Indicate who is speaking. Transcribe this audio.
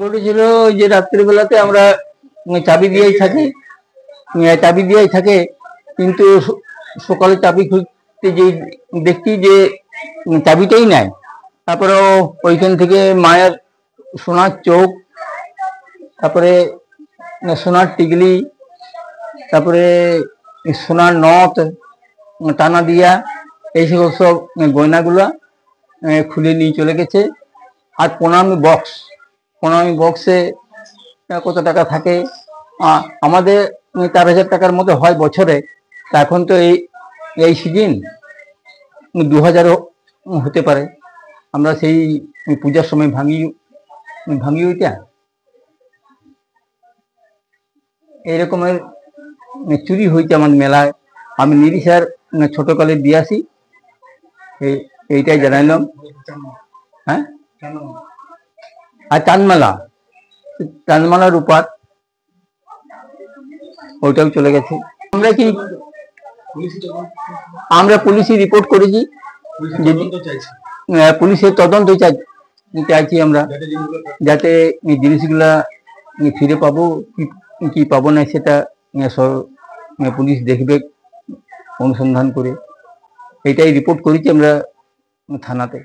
Speaker 1: ঘটেছিল যে রাত্রিবেলাতে আমরা চাবি দিয়েই থাকে কিন্তু সকালে চাবি খুঁজতে যে দেখছি যে চাবিটাই নাই। তারপরে ওইখান থেকে মায়ের সোনার চোখ, তারপরে সোনার টিকলি, তারপরে সোনার নথ, টানা দিয়া, এই সব গয়নাগুলা খুলে নিয়ে চলে গেছে। আর প্রণামী বক্সে কত টাকা থাকে আমাদের 4,000 টাকার মতো হয় বছরে। তা এখন তো এই সিজন 2,000 হতে পারে। আমরা সেই পূজার সময় ভাঙি ওইটা। এইরকমের চুরি হয়েছে আমার মেলায়। আমি নিরিশার ছোটকালে দিয়ে আসি, এইটাই জানাইলাম। হ্যাঁ, আর চাঁদমালা রূপার ওইটাও চলে গেছে। আমরা পুলিশে রিপোর্ট করেছি, পুলিশের তদন্ত চাইছি আমরা, যাতে জিনিসগুলা ফিরে পাবো কি পাবো না সেটা পুলিশ দেখবে অনুসন্ধান করে। এটাই রিপোর্ট করেছি আমরা থানাতে।